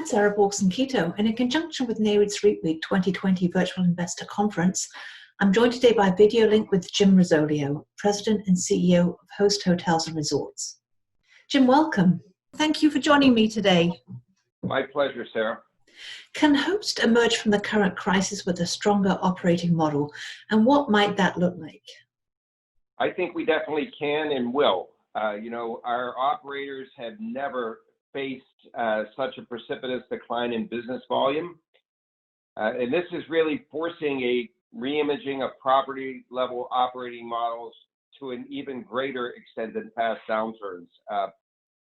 Sarah Borgson-Keto, and in conjunction with NAREIT's REIT Week 2020 Virtual Investor Conference, I'm joined today by video link with Jim Risoleo, President and CEO of Host Hotels and Resorts. Jim, welcome. Thank you for joining me today. My pleasure, Sarah. Can Host emerge from the current crisis with a stronger operating model, and what might that look like? I think we definitely can and will. Our operators have never faced such a precipitous decline in business volume. And this is really forcing a reimaging of property level operating models to an even greater extent than past downturns.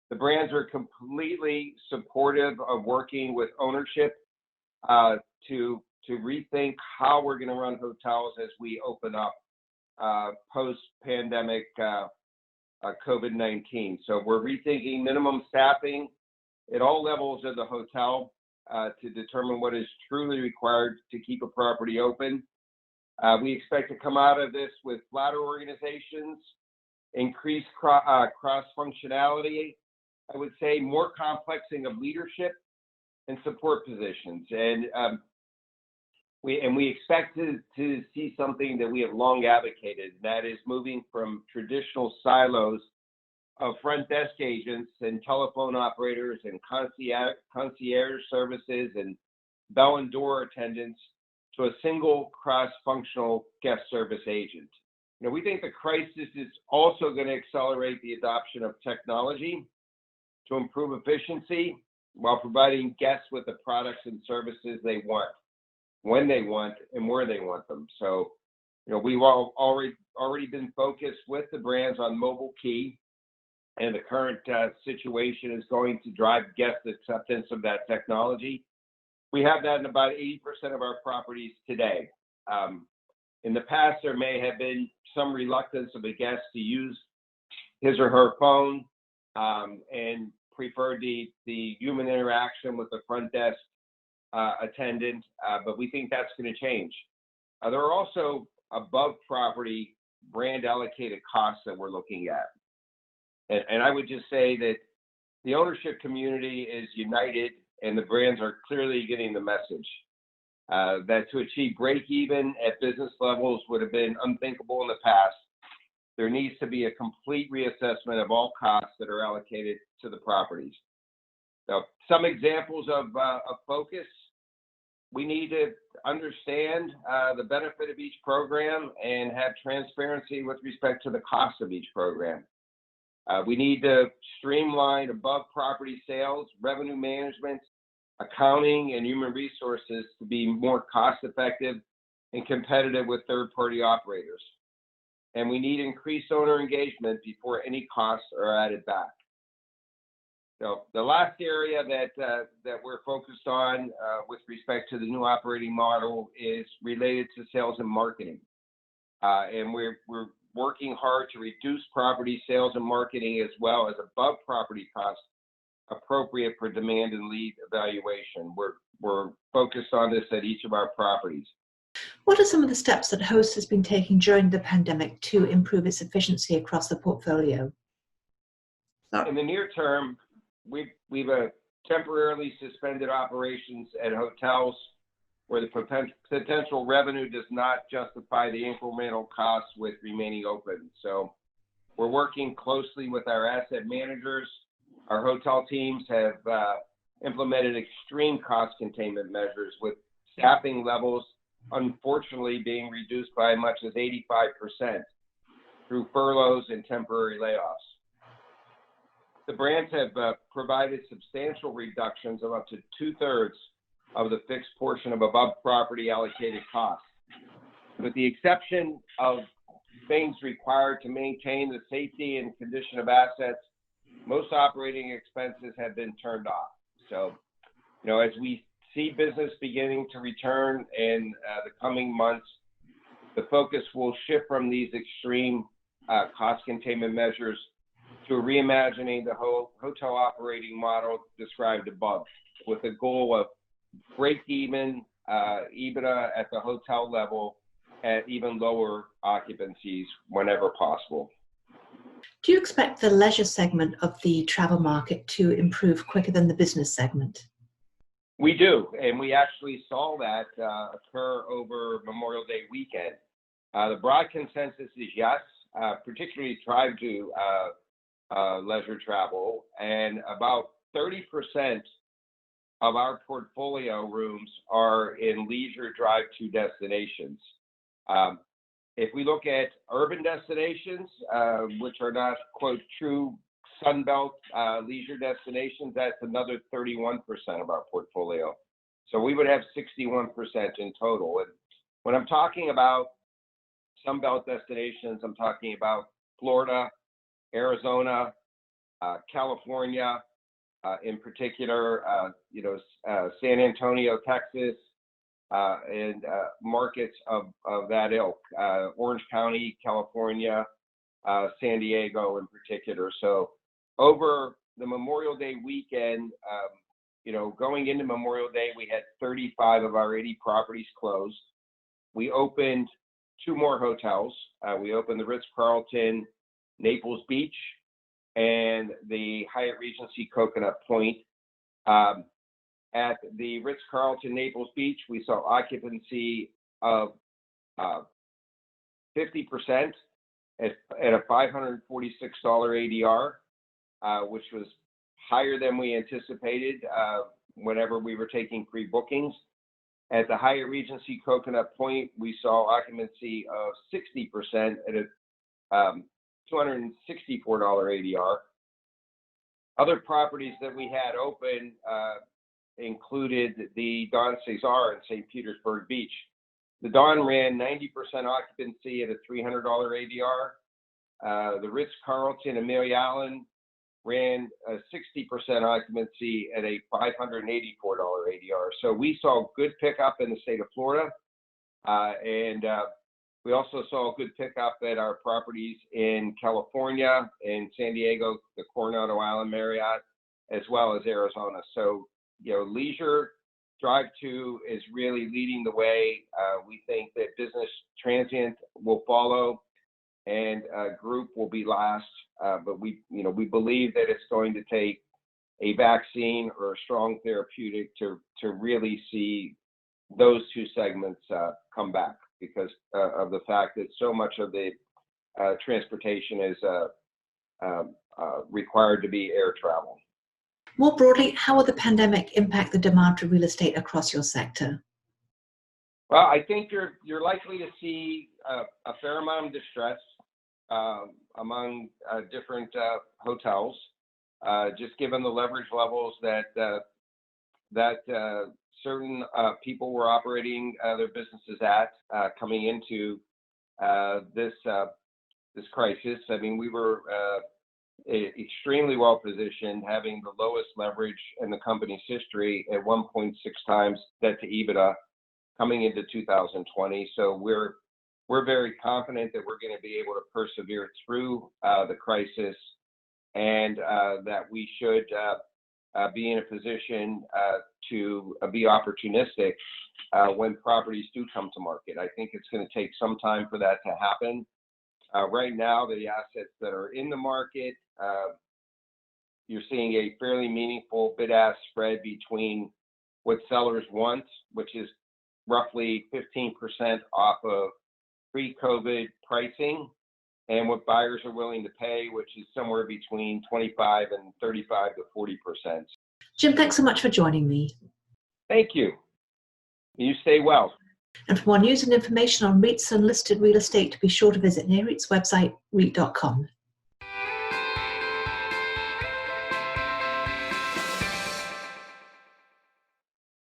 The brands are completely supportive of working with ownership to rethink how we're going to run hotels as we open up post-pandemic COVID-19. So we're rethinking minimum staffing at all levels of the hotel to determine what is truly required to keep a property open. We expect to come out of this with flatter organizations, increased cross-functionality, I would say more complexing of leadership and support positions. And we expect to see something that we have long advocated, and that is moving from traditional silos of front desk agents and telephone operators and concierge services and bell and door attendants to a single cross-functional guest service agent. We think the crisis is also going to accelerate the adoption of technology to improve efficiency while providing guests with the products and services they want, when they want, and where they want them. So, we've already been focused with the brands on mobile key, and the current situation is going to drive guest acceptance of that technology. We have that in about 80% of our properties today. In the past, there may have been some reluctance of a guest to use his or her phone and prefer the human interaction with the front desk attendant, but we think that's going to change. There are also above property brand allocated costs that we're looking at. And I would just say that the ownership community is united and the brands are clearly getting the message that to achieve break even at business levels would have been unthinkable in the past. There needs to be a complete reassessment of all costs that are allocated to the properties. So some examples of focus: we need to understand the benefit of each program and have transparency with respect to the cost of each program. We need to streamline above property sales, revenue management, accounting, and human resources to be more cost effective and competitive with third-party operators. And we need increased owner engagement before any costs are added back. So the last area that we're focused on with respect to the new operating model is related to sales and marketing. And we're working hard to reduce property sales and marketing as well as above property costs appropriate for demand and lead evaluation. We're focused on this at each of our properties. What are some of the steps that Host has been taking during the pandemic to improve its efficiency across the portfolio? In the near term, we've temporarily suspended operations at hotels where the potential revenue does not justify the incremental costs with remaining open. So we're working closely with our asset managers. Our hotel teams have implemented extreme cost containment measures with staffing levels unfortunately being reduced by as much as 85% through furloughs and temporary layoffs. The brands have provided substantial reductions of up to 2/3 of the fixed portion of above property allocated costs. With the exception of things required to maintain the safety and condition of assets, most operating expenses have been turned off. So, as we see business beginning to return in the coming months, the focus will shift from these extreme cost containment measures to reimagining the whole hotel operating model described above, with the goal of break-even EBITDA at the hotel level at even lower occupancies whenever possible. Do you expect the leisure segment of the travel market to improve quicker than the business segment? We do, and we actually saw that occur over Memorial Day weekend. The broad consensus is yes, particularly drive to leisure travel, and about 30% of our portfolio rooms are in leisure drive-to destinations. If we look at urban destinations, which are not, quote, true Sunbelt leisure destinations, that's another 31% of our portfolio. So we would have 61% in total. And when I'm talking about Sunbelt destinations, I'm talking about Florida, Arizona, California, in particular, San Antonio, Texas, and markets of that ilk, Orange County, California, San Diego in particular. So over the Memorial Day weekend, going into Memorial Day, we had 35 of our 80 properties closed. We opened 2 more hotels. We opened the Ritz-Carlton Naples Beach and the Hyatt Regency Coconut Point. At the Ritz-Carlton Naples Beach, we saw occupancy of 50% at a $546 ADR, which was higher than we anticipated whenever we were taking pre-bookings. At the Hyatt Regency Coconut Point, we saw occupancy of 60% at a $264 ADR. Other properties that we had open included the Don Cesar in St. Petersburg Beach. The Don ran 90% occupancy at a $300 ADR. The Ritz-Carlton Amelia Island ran a 60% occupancy at a $584 ADR. So we saw good pickup in the state of Florida, and we also saw a good pickup at our properties in California, in San Diego, the Coronado Island Marriott, as well as Arizona. So, leisure drive-to is really leading the way. We think that business transient will follow, and group will be last. But we believe that it's going to take a vaccine or a strong therapeutic to really see those two segments come back, because of the fact that so much of the transportation is required to be air travel. More broadly, how will the pandemic impact the demand for real estate across your sector? Well, I think you're likely to see a fair amount of distress among different hotels, just given the leverage levels that certain people were operating their businesses at coming into this crisis. I mean, we were extremely well positioned, having the lowest leverage in the company's history at 1.6 times debt to EBITDA coming into 2020. So we're very confident that we're going to be able to persevere through the crisis, and that we should be in a position to be opportunistic when properties do come to market. I think it's going to take some time for that to happen. Right now, the assets that are in the market, you're seeing a fairly meaningful bid-ask spread between what sellers want, which is roughly 15% off of pre-COVID pricing, and what buyers are willing to pay, which is somewhere between 25 and 35 to 40%. Jim, thanks so much for joining me. Thank you. You stay well. And for more news and information on REITs and listed real estate, be sure to visit NAREIT's website, REIT.com.